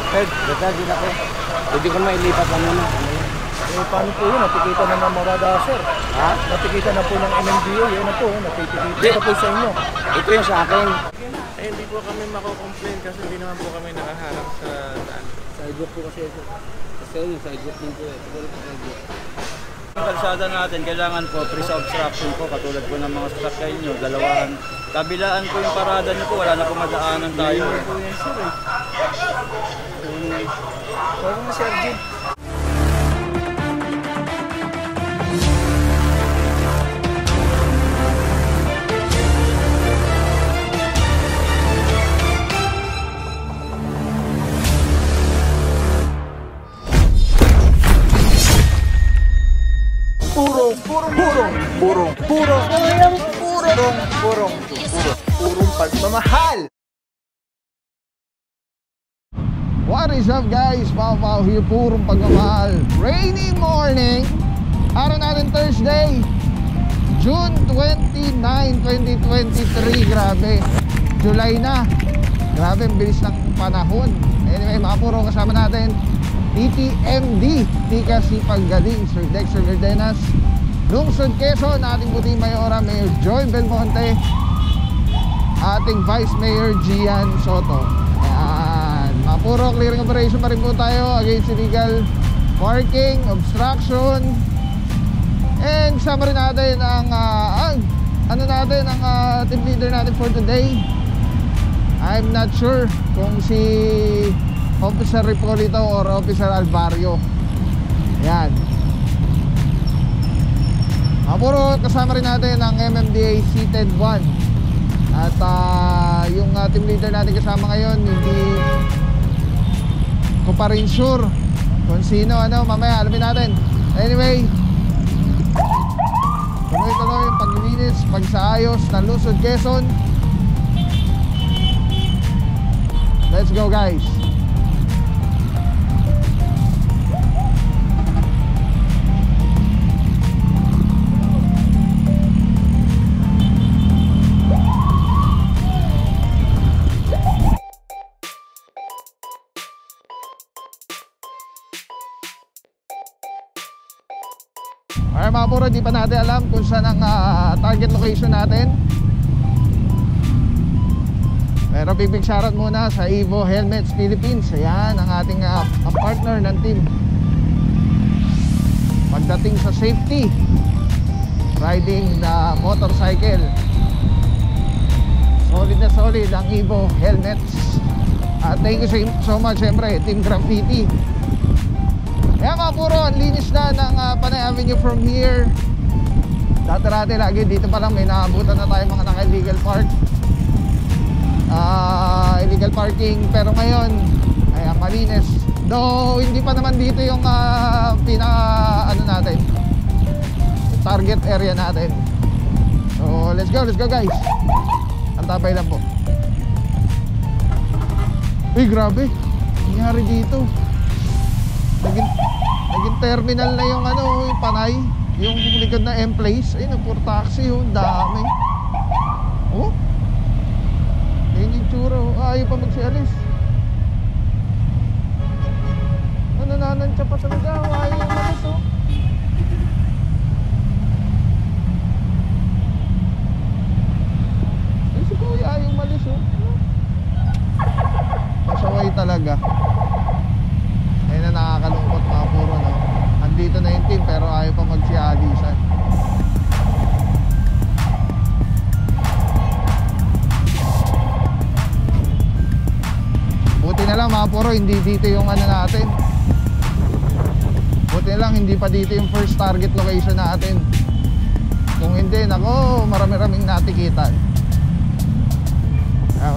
Retired din ako. Pwede ko mailipat lang muna. Eh, paano po yun? Natikita na ng mga sir. Ha? Natikita na po ng MMDA. Yan na po, natikita po sa inyo. Ito yung sa akin. Eh, hindi po kami mako-complain kasi hindi naman po kami nakaharap sa daan. Sidewalk po kasi ito. Kasi yung sidewalk din po eh. Siguro po sidewalk. Ang kalsada natin, kailangan po free sa obstruction po, katulad po ng mga sasakyan nyo, dalawahan. Kabilaan po yung parada nyo po, wala na po madaanan tayo. Huwag mo si Arjun. Purong pagmamahal. What is up guys? Pau here, purong pagmamahal. Rainy morning. Araw natin Thursday, June 29, 2023. Grabe, July na. Grabe, ang bilis ng panahon. Anyway, mga puro, kasama natin TTMD, Tika Sipagaling, Sir Dexter Verdenas, Lungsod Quezon, ating puting mayora, Mayor Joy Belmonte, ating Vice Mayor Gian Soto. Ayan, mga puro, clearing operation pa rin po tayo against illegal parking, obstruction, and kasama rin natin ang team leader natin for today. I'm not sure kung si Officer Ripolito or Officer Alvario. Yan. Puro kasama rin natin ang MMDA Seated 1. At yung team leader natin kasama ngayon, hindi ko pa rin sure kung sino, mamaya alamin natin. Anyway, tuloy-tuloy yung paglilinis, pagsaayos ng Lungsod Quezon. Let's go guys. Alright mga puro, di pa natin alam kung saan ang target location natin. Pero big shoutout muna sa Evo Helmets Philippines. Ayan, ang ating partner ng team pagdating sa safety riding na motorcycle. Solid na solid ang Evo Helmets. Thank you so much syempre Team Graffiti. Ayan mga puro, ang linis na ng Panay Avenue from here. Dati-dati lagi dito pa lang may naabutan na tayo mga naka-illegal park, illegal parking. Pero ngayon ay malinis. Though hindi pa naman dito yung natin, target area natin. So let's go guys. Antabay lang po. Uy grabe, nangyari dito. Naging terminal na yung yung Panay, yung likod na M-Place. Ayun, puro taxi yung dami. Oh, ayun yung tsura. Ayaw pa magsialis. Nananansya pa sa ligaw. Ayaw yung malis oh. Ay si kuya ayaw yung malis oh. Pasaway talaga. Ayun na, nakakalungkot mga puro, no? Andito na yung team pero ayaw pa magsialisan. Buti na lang mga puro, hindi dito yung natin. Buti na lang hindi pa dito yung first target location natin. Kung hindi, nako, marami-raming natikitan.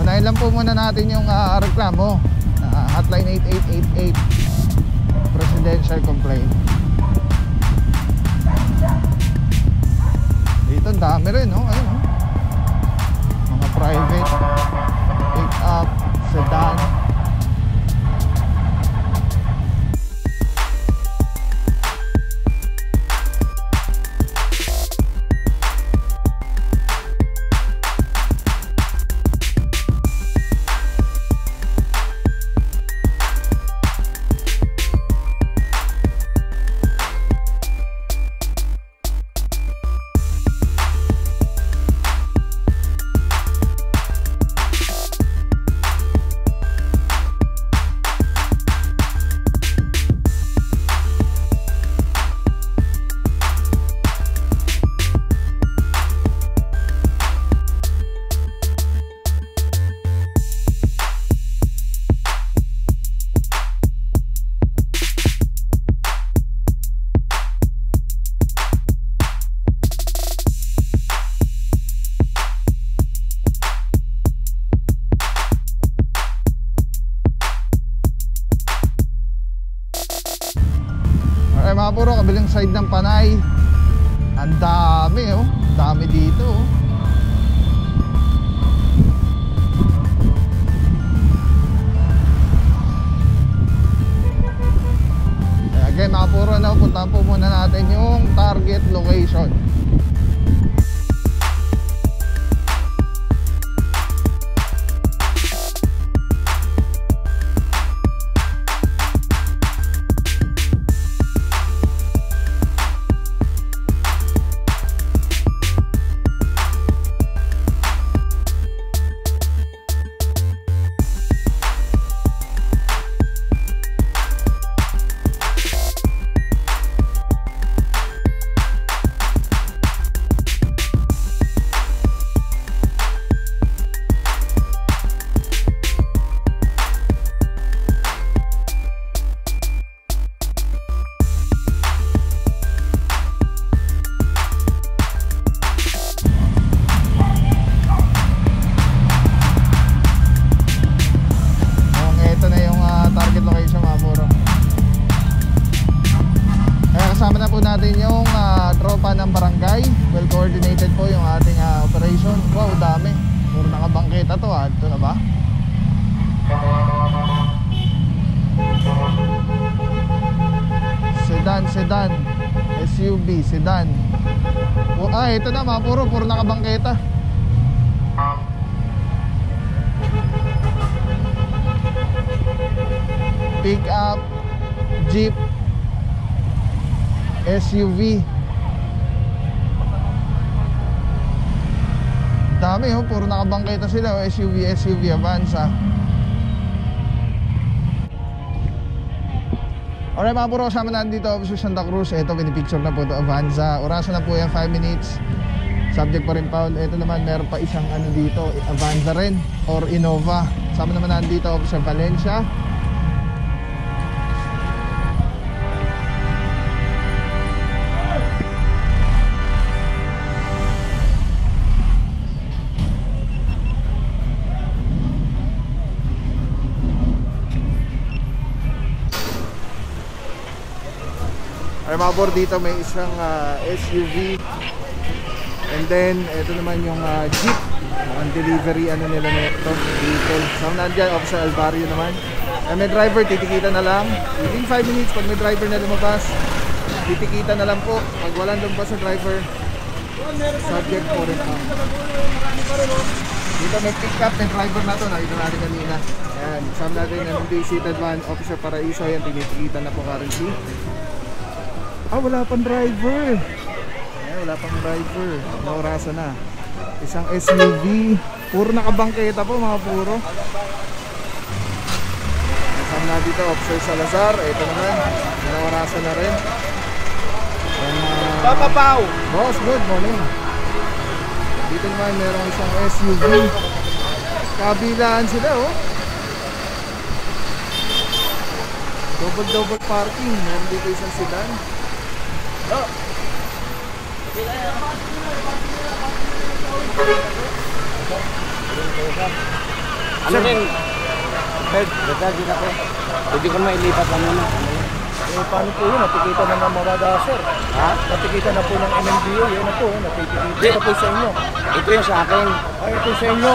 Unahin lang po muna natin yung reklamo. Hotline 8888 Presidential Complaint. Dito ang dami rin, no? Ayun, no? Mga private pick up, sedan. Okay mga puro, kabilang side ng Panay. Ang dami oh. Dami dito oh. Again mga puro, no, puntahan po muna natin yung target location. Kasama na po natin yung tropa ng barangay. Well coordinated po yung ating operation. Wow, dami. Puro nakabangketa to ha. Ito na ba? Sedan, SUV, sedan. Ito na mga puro nakabangketa. Pick up, jeep, SUV. Dami oh, puro nakabangketa sila oh. SUV, Avanza. Alright mga puro, kasama natin dito Officer Santa Cruz. Ito, pinipicture na po ito, Avanza. Orasan na po yan, 5 minutes. Subject pa rin found. Ito naman, meron pa isang ano dito, Avanza rin or Innova. Kasama naman natin dito Officer Valencia. Ay mga bor, dito may isang SUV. And then ito naman yung jeep. Ang delivery ano nila nito, vehicle. So nandiyan Officer Alvario naman. May driver, titikita na lang. Within 5 minutes pag may driver na lumabas, titikita na lang po. Pag walang lumabas sa driver, subject po rin po. Dito may pick up, may driver na to, nakita natin kanina. Ayan, kasama natin ang seated van, Officer Paraiso. Ayan, tinitikita na po currently. Wala pang driver. Wala pang driver. Naurasan na. Isang SUV. Puro nakabangketa po mga puro. Kasama na dito Officer Salazar. Ito naman, naurasan na rin. Papa Pao. Boss, good morning. Dito naman merong isang SUV. Kabilaan sila oh. Double parking. Meron dito isang sedan. Ano rin? Dito ako. Hindi ko mailipat lang muna. Paano po yun? Natikita na ng Marada, sir. Ha? Natikita na po ng MMDA. Yan na po. Natikita po sa inyo. Ito yung sa akin. Ito sa inyo.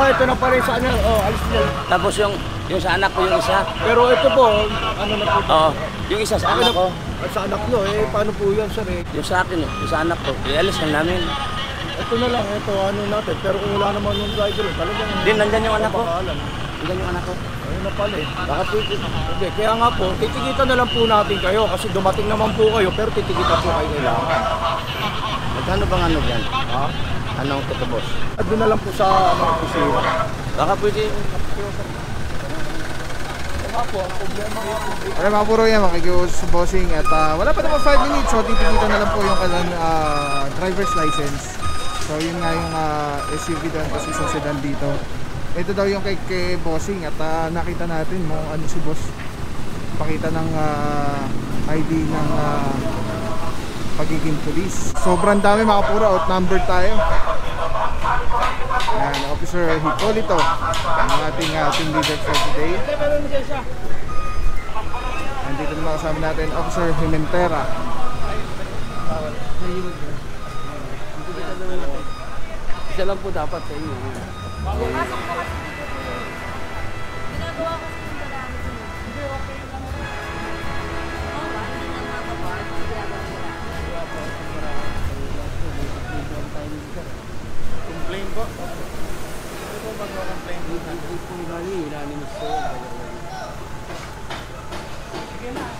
Ito na pa rin sa ano. Alis nyo. Tapos yung sa anak ko yung isa. Pero ito po, ano na po? Oo. Yung isa sa anak ko. Sa anak nyo, paano po yan, sir? Yung sa akin yung sa anak ko. Ialis na namin. Ito na lang, ito ano natin. Pero kung wala naman yung driver, talagang... Hindi, nandyan yung anak ko. Nandyan yung anak ko. Ayun na pala eh. Baka hindi, kaya nga po, titikita na lang po natin kayo. Kasi dumating naman po kayo, pero titikita po kayo kailangan. Magkano bang ano yan? Ha? Anong ito, boss? At doon na lang po sa opisina. Baka pwede... Okay mga puro yan, makikiusap sa bossing. At wala pa naman 5 minutes. So titikita na lang po yung kailang driver's license. So yun nga yung SUV doon, kasi isang sedan dito. Ito daw yung kay bossing. At nakita natin mo ano si boss. Pakita ng ID ng pagiging police. Sobrang dami mga puro, outnumbered tayo. Ayan, Officer Hipolito, ang ating team leader for today. Nandito naman kasama natin Officer Jimentera. Isa lang po dapat sa inyo. Ginagawa ko sa yung dadaan ko. Hindi, okay lang. Oo ba? Hindi na mababa. Complain po. Ano po mag-complain po sa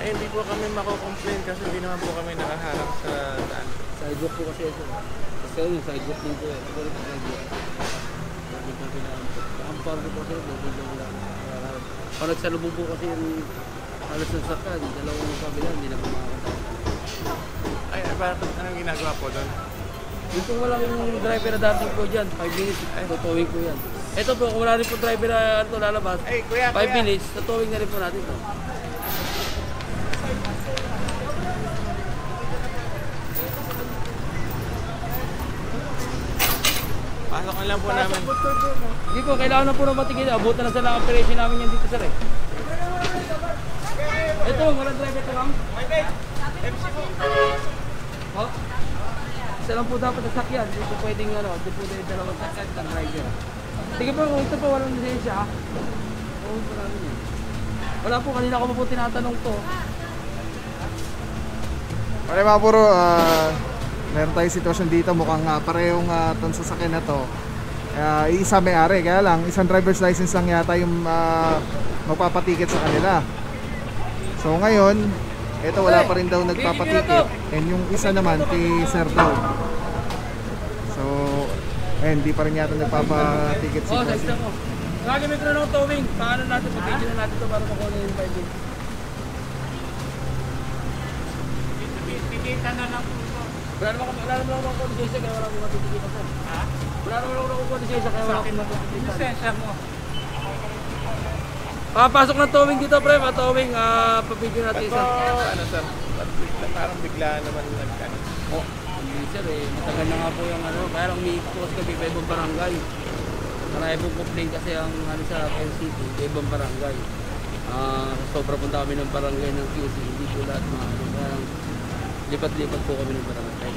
hindi po kami mako-complain kasi hindi naman po kami nakaharap sa daan. Sidewalk po kasi ito. Kasi yung sidewalk din po eh. Ako rin po sidewalk. Hindi po pinaampot. Ang pardo po kasi hindi po lang. Pag nagsalubong po kasi yung halos ng sakyan, dalawang kabila, hindi na po makakasama. Ay, bakit anong ginagawa po doon? Yung kung walang driver na dating po dyan, 5 minutes, tutowing po yan. Ito po, kung wala rin po driver na ito lalabas, Ay, kuya, 5 minutes, tutowing na rin po natin ito. Pasok na lang po namin. Hindi po, kailangan na po na matigil. Abutan na sa lang operation namin yan dito, sir eh. Ito, walang driver ito lang. Oh? Isa lang po dapat ang sakyan. Hindi po pwedeng ano, hindi po dahil dalawang sakyan ng driver. Sige po, kung ito po walang lisensya, huwag po namin yan. Wala po, kanina ko po tinatanong to. Okay mga puro, meron tayong sitwasyon dito. Mukhang parehong itong sasakyan na to. Isa may-ari, kaya lang isang driver's license lang yata yung magpapatikit sa kanila. So ngayon, ito wala pa rin daw nagpapatikit. And yung isa naman, kay Sir daw. So, hindi pa rin yata nagpapatikit si Oh, Bossing. sa mo. Gagamit na ng towing. Paano natin, pag-video na natin ito para makuha yung 5 minutes. Titita na lang po. Wala naman ako lisensya kaya wala akong matitikitan po. Ha? Wala naman ako lisensya kaya wala akong matitikitan. Lisensya mo. Pasok ng towing dito, pre. Towing, papigil natin isa. Ano sir? Parang bigla naman nagkano. Oh, hindi sir eh. Matagal na nga po yung ano. Kaya lang umiikot ko kasi kami iba ibang barangay. Maraming complaint kasi ang ano sa LCT, iba ibang barangay. Sobra punta kami ng barangay ng QC. Hindi po lahat mga ano. Kaya lang lipat-lipat po kami ng barangay.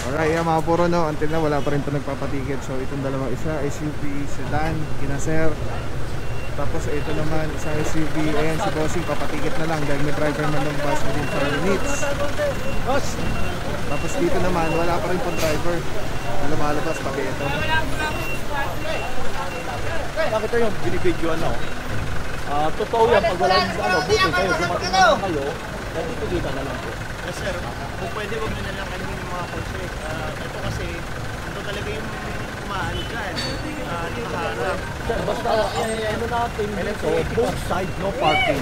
Alright, mga puro no, until na wala pa rin ito nagpapatikit. So itong dalawang isa, SUV sedan, kina Sir. Tapos ito naman, isa SUV, ayan si Bossing, papatikit na lang dahil may driver na ng bus within 5 minutes. Tapos dito naman, wala pa rin pong driver. Lumalabas, pati ito. Nakita yung binibidyoan na totoo yan, pag wala yung buti kayo, dumating na lang kayo, nagtitigitan na lang po. Yes sir, kung pwede wag nyo na lang kaninin yung mga project. Ito kasi, ito talaga yung kumaan dyan. Nakaharap. Basta ano natin dito, both side no parking.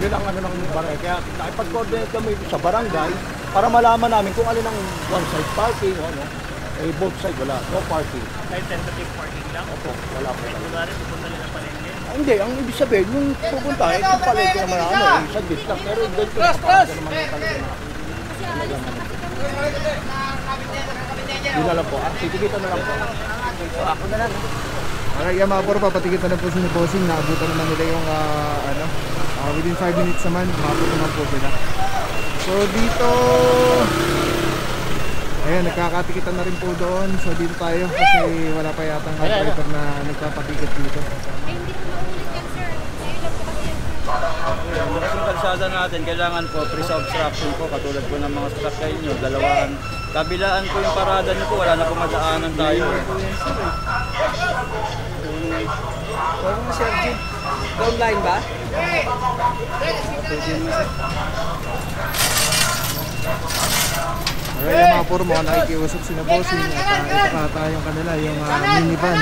Yun ang ano ng barangay. Kaya nakipag-coordinate kami sa barangay para malaman namin kung alin ang one side parking, ano. Both side wala, no parking. Kahit tentative parking lang. Opo, wala po. Kunwari, pupunta nila palengke. Hindi, ang ibig sabihin, yung pupunta, yung palengke naman sa distance, pero dito naman yung palengke natin. Yun na lang po, titigitan na lang po. Ako na lang. Alright, mga puro, papatikitan na po si Bossing. Naabutan naman nila yung within 5 minutes naman, maabot naman po sila. So dito, ayan, nagkakatikitan na rin po doon. So dito tayo kasi wala pa yata ng driver na nagpapatikit dito. Ay, hindi ko maulit yan, sir. Sa'yo lang po kasi yan, sir. Yung kalsada natin, kailangan po pre-obstruction po, katulad po ng mga sasakyan nyo, dalawahan. Kabilaan po yung parada nyo po, wala na po madaanan tayo. Huwag mo sir, Jim. Downline ba? Alright, mga puro, mga nakikiusap si Bossing. At ito kata yung kanila, yung minivan.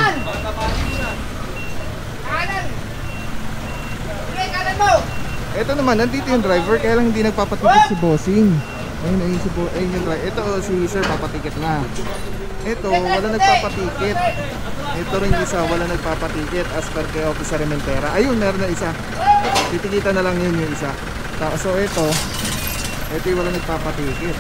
Ito naman, nandito yung driver, kaya lang hindi nagpapatikit si Bossing. Ayun, ayun yung driver. Ito si Sir, papatikit na. Ito, wala nagpapatikit. Ito rin isa, wala nagpapatikit as per kay Officer Jimentera. Ayun, meron na isa. Titikitan na lang yun yung isa. So ito yung wala nagpapatikit.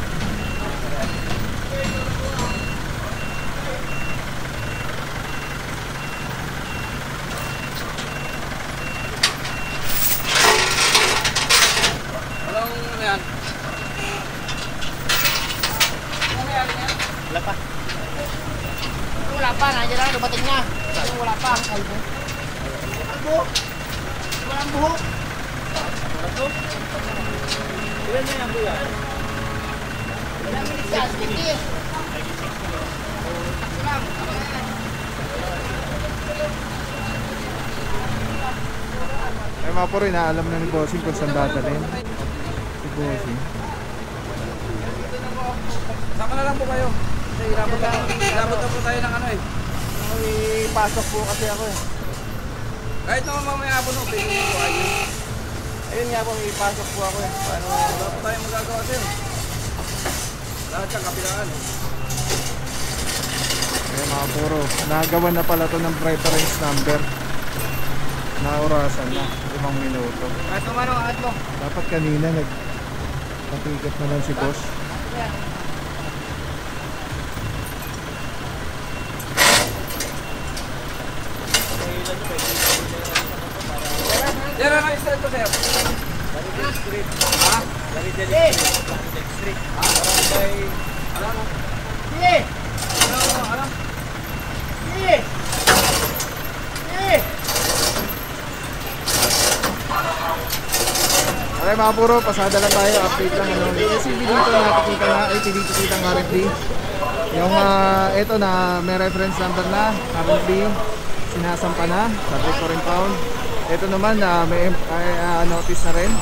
buhok. Walang buhok. Ilan na yan, kuya? Ay mga po rin, alam na ni Bossing kung saan dadalhin. Si Bossing. Saka na lang po kayo. Kasi ilabot na po tayo ng ano eh. May pasok po kasi ako eh. Kahit naman mamaya po no, pwede po kayo. Ayun nga po, may pasok po ako eh. Paano? Wala po tayo magagawa sa'yo. Lahat siyang kapilaan. Ay mga puro, nagawan na pala to ng preference number. Na orasan na, 5 minuto. Kahit naman ang angat mo. Dapat kanina nagpatiket na lang si boss. Yan ang start ko sa'yo. Street. Ha? Garidel Street. Ha? Barangay... Alam mo? Sige! Alam? Sige! Sige! Okay mga puro, pasada lang tayo, update lang ano. Yung SUV dito nakikita na, dito kita currently. Yung ito na may reference number na, currently sinasampa na sa 3 pound. Ito naman may notice na rin.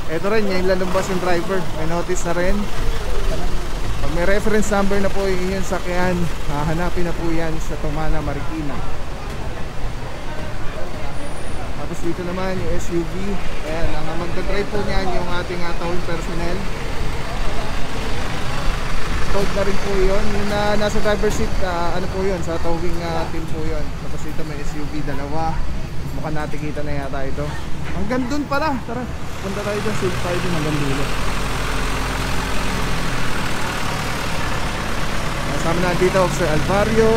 Ito rin, yung lalabas yung driver, may notice na rin. Pag may reference number na po yung sakyan, hahanapin na po yan sa Tumana, Marikina. Tapos dito naman yung SUV. Ayan, ang magdadrive po niyan yung ating towing personnel. Towed na rin po yun. Yung nasa driver seat, ano po yun, sa towing team po yun. Tapos dito may SUV, dalawa. Mukhang natikita na yata ito. Hanggang dun pala. Tara, punta tayo dun. Sulta tayo dun hanggang dulo. Kasama na dito, Officer Alvario.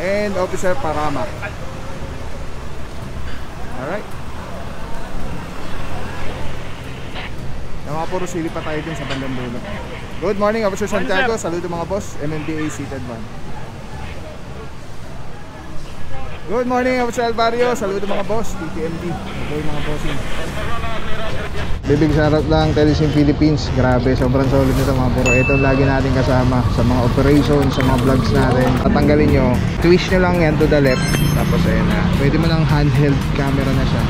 And Officer Parama. Alright. Yung mga puro sili pa tayo dun sa bandang dulo. Good morning, Officer Santiago. Saludo mga boss. MMDA seated van. Good morning, Officer Alvario. Saludo mga boss. TTMD. Okay mga bossing. Bibig shoutout lang, Telesim Philippines. Grabe, sobrang solid nito mga puro. Ito lagi natin kasama sa mga operations, sa mga vlogs natin. Tatanggalin nyo, twist nyo lang yan to the left. Tapos ayun na, pwede mo ng handheld camera na siya.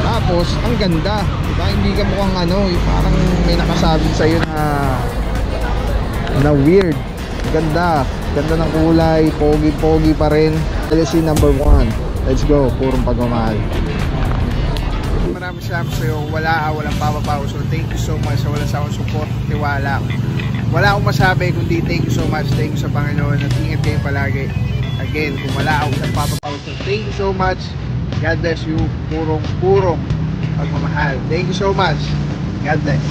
Tapos, ang ganda. Diba? Hindi ka mukhang ano, parang may nakasabit sa'yo na weird. Ganda. Ganda ng kulay, pogi-pogi pa rin. LSC number 1. Let's go, purong pagmamahal. Maraming salamat sa'yo. Walang papapaw. So thank you so much sa walang sa akong support, tiwala. Wala akong masabi kundi thank you so much. Thank you sa Panginoon at ingat kayo palagi. Again, kung wala akong papapaw. So thank you so much. God bless you. Purong pagmamahal. Thank you so much. God bless.